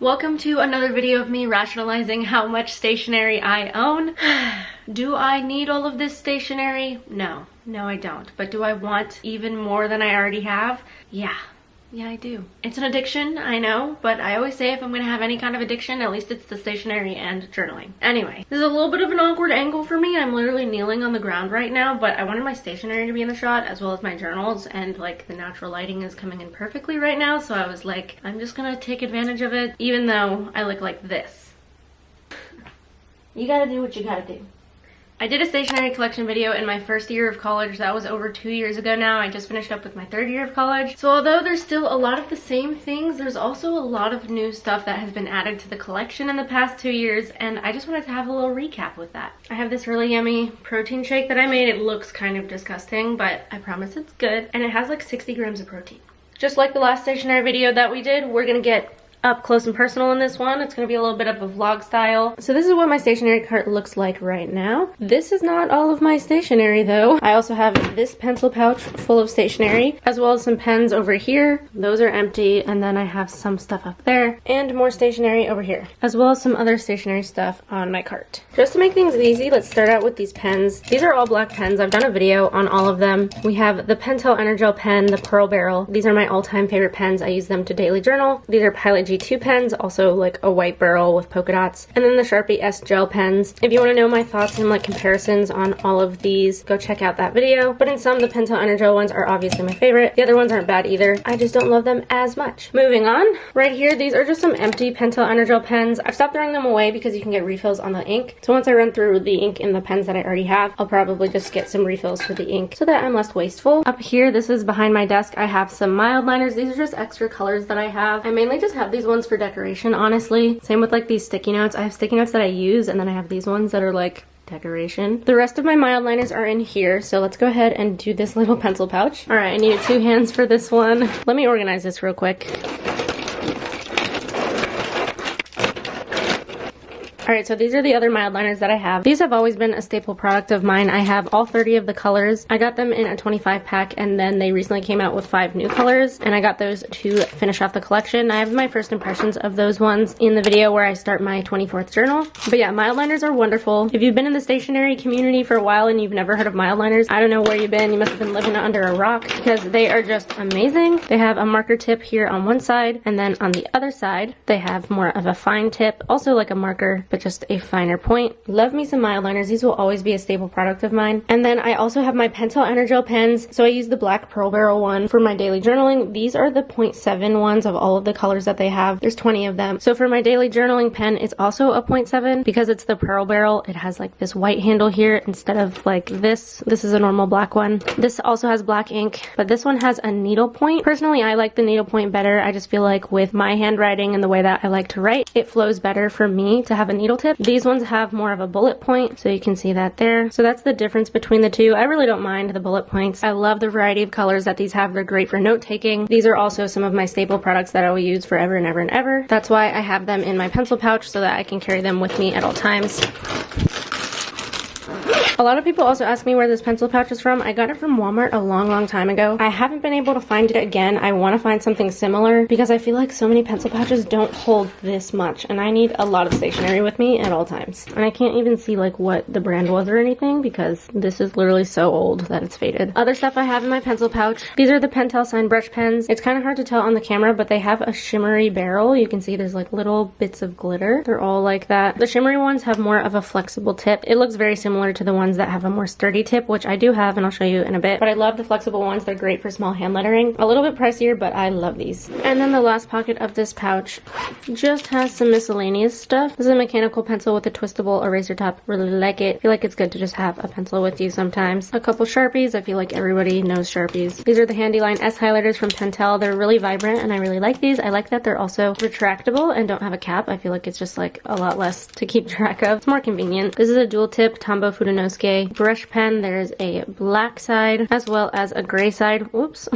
Welcome to another video of me rationalizing how much stationery I own. Do I need all of this stationery? No. No, I don't. But do I want even more than I already have? Yeah. Yeah, I do. It's an addiction, I know, but I always say if I'm gonna have any kind of addiction, at least it's the stationery and journaling. Anyway, this is a little bit of an awkward angle for me. I'm literally kneeling on the ground right now, but I wanted my stationery to be in the shot as well as my journals, and like the natural lighting is coming in perfectly right now, so I was like, I'm just gonna take advantage of it, even though I look like this. You gotta do what you gotta do. I did a stationery collection video in my first year of college. That was over 2 years ago now. I just finished up with my third year of college. So although there's still a lot of the same things, there's also a lot of new stuff that has been added to the collection in the past 2 years, and I just wanted to have a little recap with that. I have this really yummy protein shake that I made. It looks kind of disgusting, but I promise it's good, and it has like 60 grams of protein. Just like the last stationery video that we did, we're gonna get up close and personal in this one. It's gonna be a little bit of a vlog style. So this is what my stationery cart looks like right now. This is not all of my stationery though. I also have this pencil pouch full of stationery, as well as some pens over here. Those are empty, and then I have some stuff up there, and more stationery over here, as well as some other stationery stuff on my cart. Just to make things easy, let's start out with these pens. These are all black pens. I've done a video on all of them. We have the Pentel Energel pen, the Pearl Barrel. These are my all-time favorite pens. I use them to daily journal. These are Pilot G2 pens, also like a white barrel with polka dots, and then the Sharpie S Gel pens. If you want to know my thoughts and like comparisons on all of these, go check out that video. But in some, the Pentel Energel ones are obviously my favorite. The other ones aren't bad either. I just don't love them as much. Moving on, right here, these are just some empty Pentel Energel pens. I've stopped throwing them away because you can get refills on the ink. So once I run through the ink in the pens that I already have, I'll probably just get some refills for the ink so that I'm less wasteful. Up here, this is behind my desk, I have some mild liners. These are just extra colors that I have. I mainly just have these ones for decoration, honestly. Same with like these sticky notes. I have sticky notes that I use, and then I have these ones that are like decoration. The rest of my mild liners are in here, so let's go ahead and do this little pencil pouch. All right, I needed 2 hands for this one. Let me organize this real quick. Alright, so these are the other mild liners that I have. These have always been a staple product of mine. I have all 30 of the colors. I got them in a 25 pack, and then they recently came out with 5 new colors, and I got those to finish off the collection. I have my first impressions of those ones in the video where I start my 24th journal. But yeah, mild liners are wonderful. If you've been in the stationery community for a while and you've never heard of mild liners, I don't know where you've been. You must have been living under a rock, because they are just amazing. They have a marker tip here on one side, and then on the other side, they have more of a fine tip, also like a marker, but just a finer point. Love me some mild liners. These will always be a staple product of mine. And then I also have my Pentel Energel pens. So I use the black Pearl Barrel one for my daily journaling. These are the 0.7 ones of all of the colors that they have. There's 20 of them. So for my daily journaling pen, it's also a 0.7 because it's the Pearl Barrel. It has like this white handle here instead of like this. This is a normal black one. This also has black ink, but this one has a needle point. Personally, I like the needle point better. I just feel like with my handwriting and the way that I like to write, it flows better for me to have a needle tip. These ones have more of a bullet point, so you can see that there. So that's the difference between the two. I really don't mind the bullet points. I love the variety of colors that these have. They're great for note taking. These are also some of my staple products that I will use forever and ever and ever. That's why I have them in my pencil pouch so that I can carry them with me at all times. A lot of people also ask me where this pencil pouch is from. I got it from Walmart a long time ago. I haven't been able to find it again. I want to find something similar because I feel like so many pencil pouches don't hold this much, and I need a lot of stationery with me at all times. And I can't even see like what the brand was or anything because this is literally so old that it's faded. Other stuff I have in my pencil pouch. These are the Pentel Sign Brush pens. It's kind of hard to tell on the camera, but they have a shimmery barrel. You can see there's like little bits of glitter. They're all like that. The shimmery ones have more of a flexible tip. It looks very similar to the ones that have a more sturdy tip, which I do have and I'll show you in a bit. But I love the flexible ones. They're great for small hand lettering. A little bit pricier, but I love these. And then the last pocket of this pouch just has some miscellaneous stuff. This is a mechanical pencil with a twistable eraser top. Really like it. I feel like it's good to just have a pencil with you sometimes. A couple Sharpies. I feel like everybody knows Sharpies. These are the Handyline S highlighters from Pentel. They're really vibrant and I really like these. I like that they're also retractable and don't have a cap. I feel like it's just like a lot less to keep track of. It's more convenient. This is a dual tip Tombow Fudenosuke risque brush pen. There's a black side as well as a gray side. Whoops.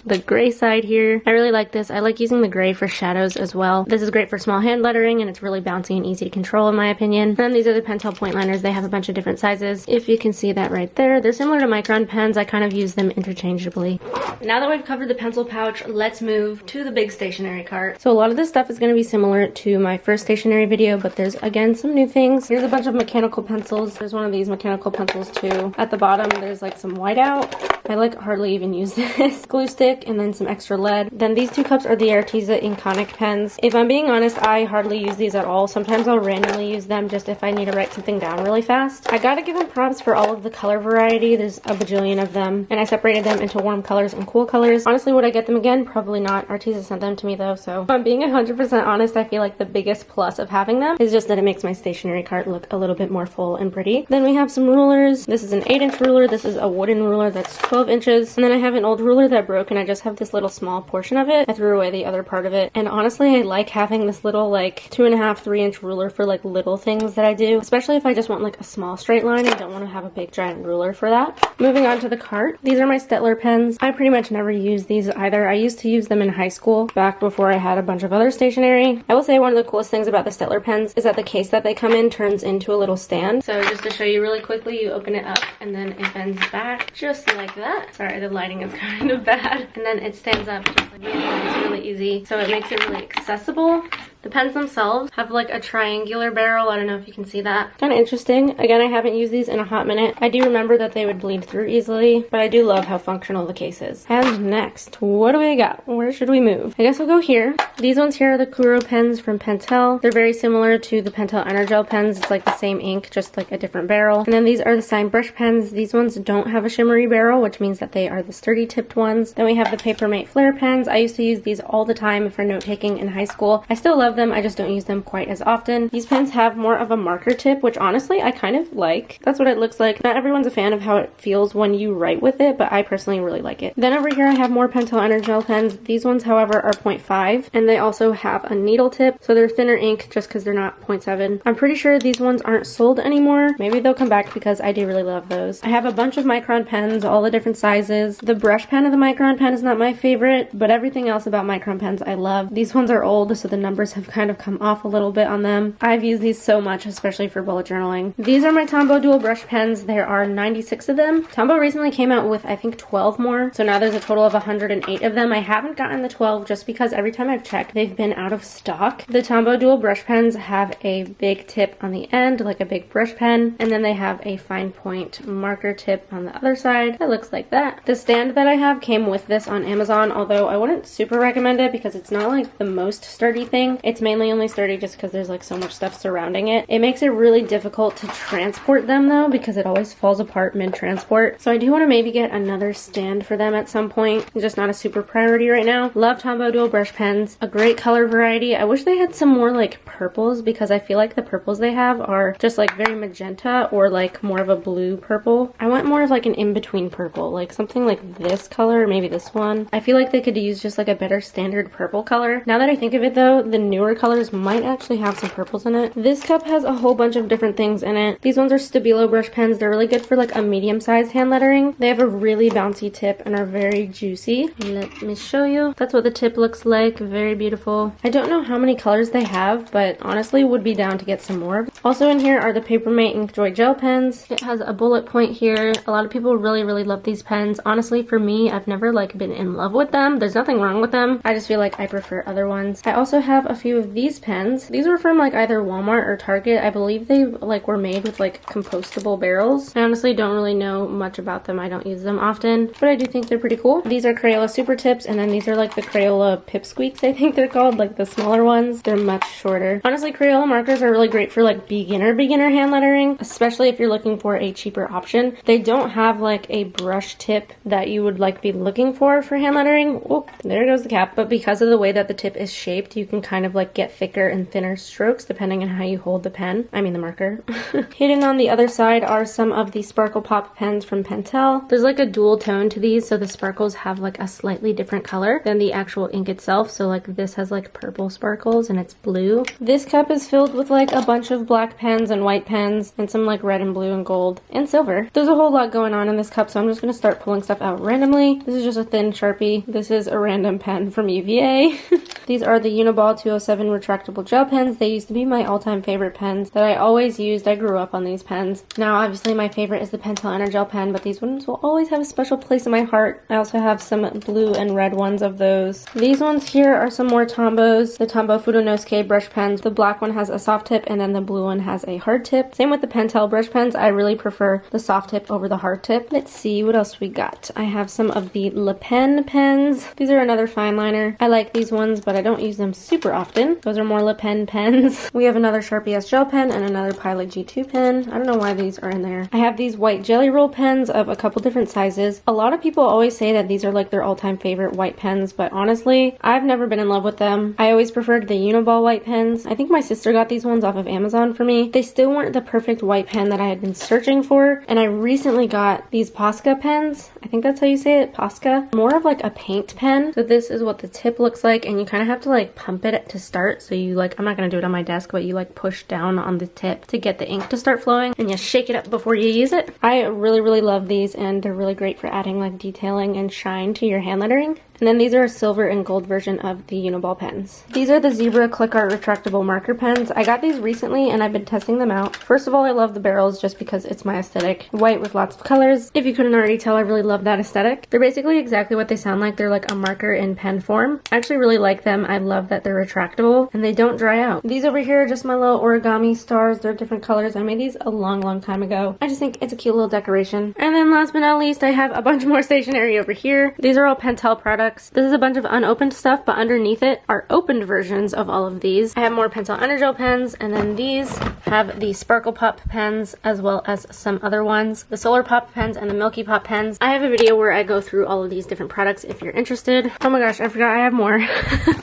The gray side here. I really like this. I like using the gray for shadows as well. This is great for small hand lettering and it's really bouncy and easy to control in my opinion. Then these are the Pentel point liners. They have a bunch of different sizes. If you can see that right there, they're similar to Micron pens. I kind of use them interchangeably. Now that we've covered the pencil pouch, let's move to the big stationery cart. So a lot of this stuff is going to be similar to my first stationery video, but there's again some new things. Here's a bunch of mechanical pencils. There's one of these mechanical pencils too. At the bottom, there's like some whiteout. I like hardly even use this. Glue stick and then some extra lead. Then these two cups are the Arteza Inconic pens. If I'm being honest, I hardly use these at all. Sometimes I'll randomly use them just if I need to write something down really fast. I gotta give them props for all of the color variety. There's a bajillion of them, and I separated them into warm colors and cool colors. Honestly, would I get them again? Probably not. Arteza sent them to me though, so if I'm being 100% honest, I feel like the biggest plus of having them is just that it makes my stationery cart look a little bit more full and pretty. Then we have some rulers. This is an 8-inch ruler. This is a wooden ruler that's 12 inches. And then I have an old ruler that broke and I just have this little small portion of it. I threw away the other part of it. And honestly, I like having this little like 2.5, 3-inch ruler for like little things that I do, especially if I just want like a small straight line and don't want to have a big giant ruler for that. Moving on to the cart. These are my Staedtler pens. I pretty much never use these either. I used to use them in high school back before I had a bunch of other stationery. I will say one of the coolest things about the Staedtler pens is that the case that they come in turns into a little stand. So just to show you really quickly, you open it up and then it bends back just like that. Sorry, the lighting is kind of bad. And then it stands up just like that. It's really easy. So it makes it really accessible. The pens themselves have like a triangular barrel. I don't know if you can see that. Kind of interesting. Again, I haven't used these in a hot minute. I do remember that they would bleed through easily, but I do love how functional the case is. And next, what do we got? Where should we move? I guess we'll go here. These ones here are the Kuro pens from Pentel. They're very similar to the Pentel Energel pens. It's like the same ink, just like a different barrel. And then these are the Sign brush pens. These ones don't have a shimmery barrel, which means that they are the sturdy tipped ones. Then we have the Papermate Flare pens. I used to use these all the time for note taking in high school. I still love them. I just don't use them quite as often. These pens have more of a marker tip, which honestly I kind of like. That's what it looks like. Not everyone's a fan of how it feels when you write with it, but I personally really like it. Then over here I have more Pentel Energel pens. These ones, however, are 0.5, and they also have a needle tip, so they're thinner ink just because they're not 0.7. I'm pretty sure these ones aren't sold anymore. Maybe they'll come back because I do really love those. I have a bunch of Micron pens, all the different sizes. The brush pen of the Micron pen is not my favorite, but everything else about Micron pens I love. These ones are old, so the numbers have kind of come off a little bit on them. I've used these so much, especially for bullet journaling. These are my Tombow dual brush pens. There are 96 of them. Tombow recently came out with, I think, 12 more, so now there's a total of 108 of them. I haven't gotten the 12 just because every time I've checked, they've been out of stock. The Tombow dual brush pens have a big tip on the end, like a big brush pen, and then they have a fine point marker tip on the other side that looks like that. The stand that I have came with this on Amazon, although I wouldn't super recommend it because it's not like the most sturdy thing. It's mainly only sturdy just because there's like so much stuff surrounding it. It makes it really difficult to transport them though, because it always falls apart mid-transport. So I do want to maybe get another stand for them at some point. It's just not a super priority right now. Love Tombow dual brush pens. A great color variety. I wish they had some more like purples, because I feel like the purples they have are just like very magenta or like more of a blue purple. I want more of like an in-between purple, like something like this color, or maybe this one. I feel like they could use just like a better standard purple color. Now that I think of it though, the newer colors might actually have some purples in it. This cup has a whole bunch of different things in it. These ones are Stabilo brush pens. They're really good for like a medium-sized hand lettering. They have a really bouncy tip and are very juicy. Let me show you. That's what the tip looks like. Very beautiful. I don't know how many colors they have, but honestly would be down to get some more. Also in here are the Papermate Inkjoy gel pens. It has a bullet point here. A lot of people really love these pens. Honestly, for me, I've never like been in love with them. There's nothing wrong with them. I just feel like I prefer other ones. I also have a few of these pens. These were from like either Walmart or Target. I believe they like were made with like compostable barrels. I honestly don't really know much about them. I don't use them often, but I do think they're pretty cool. These are Crayola Super Tips, and then these are like the Crayola Pipsqueaks, I think they're called, like the smaller ones. They're much shorter. Honestly, Crayola markers are really great for like beginner hand lettering, especially if you're looking for a cheaper option. They don't have like a brush tip that you would like be looking for hand lettering. Oh, there goes the cap. But because of the way that the tip is shaped, you can kind of like get thicker and thinner strokes depending on how you hold the pen. I mean the marker. Hidden on the other side are some of the Sparkle Pop pens from Pentel. There's like a dual tone to these, so the sparkles have like a slightly different color than the actual ink itself. So like this has like purple sparkles and it's blue. This cup is filled with like a bunch of black black pens and white pens, and some like red and blue and gold and silver. There's a whole lot going on in this cup, so I'm just gonna start pulling stuff out randomly. This is just a thin Sharpie. This is a random pen from UVA. These are the Uniball 207 retractable gel pens. They used to be my all-time favorite pens that I always used. I grew up on these pens. Now, obviously, my favorite is the Pentel Energel pen, but these ones will always have a special place in my heart. I also have some blue and red ones of those. These ones here are some more Tombos. The Tombow Fudonosuke brush pens. The black one has a soft tip, and then the blue one has a hard tip. Same with the Pentel brush pens. I really prefer the soft tip over the hard tip. Let's see what else we got. I have some of the Le Pen pens. These are another fine liner. I like these ones, but I don't use them super often. Those are more Le Pen pens. We have another Sharpie S gel pen and another Pilot G2 pen. I don't know why these are in there. I have these white jelly roll pens of a couple different sizes. A lot of people always say that these are like their all-time favorite white pens, but honestly, I've never been in love with them. I always preferred the Uniball white pens. I think my sister got these ones off of Amazon for me. They still weren't the perfect white pen that I had been searching for, and I recently got these Posca pens. I think that's how you say it, Posca. More of like a paint pen. So this is what the tip looks like, and you kind of have to like pump it to start. So you like, I'm not gonna do it on my desk, but you like push down on the tip to get the ink to start flowing, and you shake it up before you use it. I really love these, and they're really great for adding like detailing and shine to your hand lettering. And then these are a silver and gold version of the Uniball pens. These are the Zebra Click Art retractable marker pens. I got these recently and I've been testing them out. First of all, I love the barrels just because it's my aesthetic. White with lots of colors. If you couldn't already tell, I really love that aesthetic. They're basically exactly what they sound like. They're like a marker in pen form. I actually really like them. I love that they're retractable and they don't dry out. These over here are just my little origami stars. They're different colors. I made these a long time ago. I just think it's a cute little decoration. And then last but not least, I have a bunch more stationery over here. These are all Pentel products. This is a bunch of unopened stuff, but underneath it are opened versions of all of these. I have more Pentel Energel pens, and then these have the Sparkle Pop pens as well as some other ones. The Solar Pop pens and the Milky Pop pens. I have a video where I go through all of these different products if you're interested. Oh my gosh, I forgot I have more.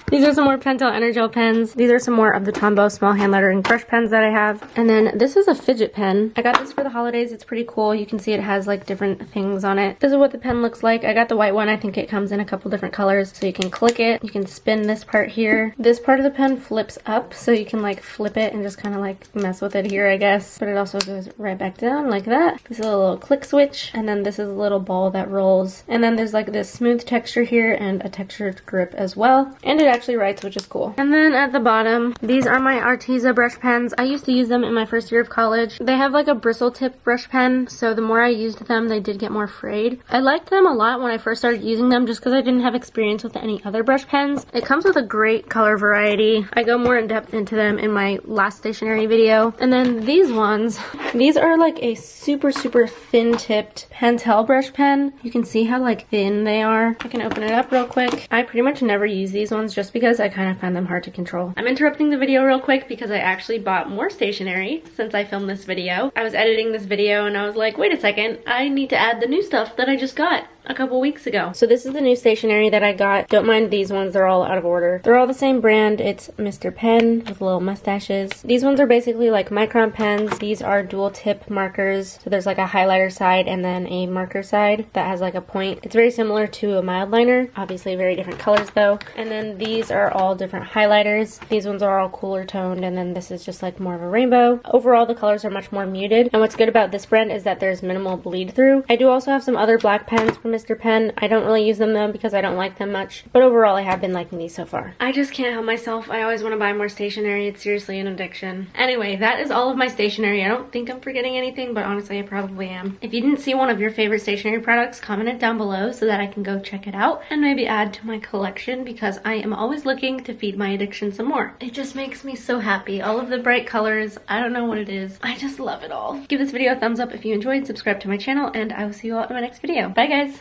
These are some more Pentel Energel pens. These are some more of the Tombow small hand lettering brush pens that I have. And then this is a fidget pen. I got this for the holidays. It's pretty cool. You can see it has like different things on it. This is what the pen looks like. I got the white one. I think it comes in a couple different colors. So you can click it. You can spin this part here. This part of the pen flips up, so you can like flip it and just kind of like mess with it here, I guess. But it also goes right back down like that. This is a little click switch, and then this is a little ball that rolls. And then there's like this smooth texture here and a textured grip as well. And it actually writes, which is cool. And then at the bottom, these are my Arteza brush pens. I used to use them in my first year of college. They have like a bristle tip brush pen, so the more I used them, they did get more frayed. I liked them a lot when I first started using them just because I didn't have experience with any other brush pens. It comes with a great color variety. I go more in depth into them in my last stationery video. And then these ones, these are like a super thin tipped Pentel brush pen. You can see how like thin they are. I can open it up real quick. I pretty much never use these ones just because I kind of find them hard to control. I'm interrupting the video real quick because I actually bought more stationery since I filmed this video. I was editing this video and I was like, wait a second, I need to add the new stuff that I just got a couple weeks ago. So this is the new stationery that I got. Don't mind these ones, they're all out of order. They're all the same brand. It's Mr. Pen with little mustaches. These ones are basically like micron pens. These are dual tip markers. So there's like a highlighter side and then a marker side that has like a point. It's very similar to a mild liner. Obviously very different colors though. And then these are all different highlighters. These ones are all cooler toned, and then this is just like more of a rainbow. Overall the colors are much more muted. And what's good about this brand is that there's minimal bleed through. I do also have some other black pens from Mr. Pen. I don't really use them though because I don't like them much, but overall I have been liking these so far. I just can't help myself. I always want to buy more stationery. It's seriously an addiction. Anyway, that is all of my stationery. I don't think I'm forgetting anything, but honestly I probably am. If you didn't see one of your favorite stationery products, comment it down below so that I can go check it out and maybe add to my collection, because I am always looking to feed my addiction some more. It just makes me so happy. All of the bright colors, I don't know what it is. I just love it all. Give this video a thumbs up if you enjoyed, subscribe to my channel, and I will see you all in my next video. Bye guys!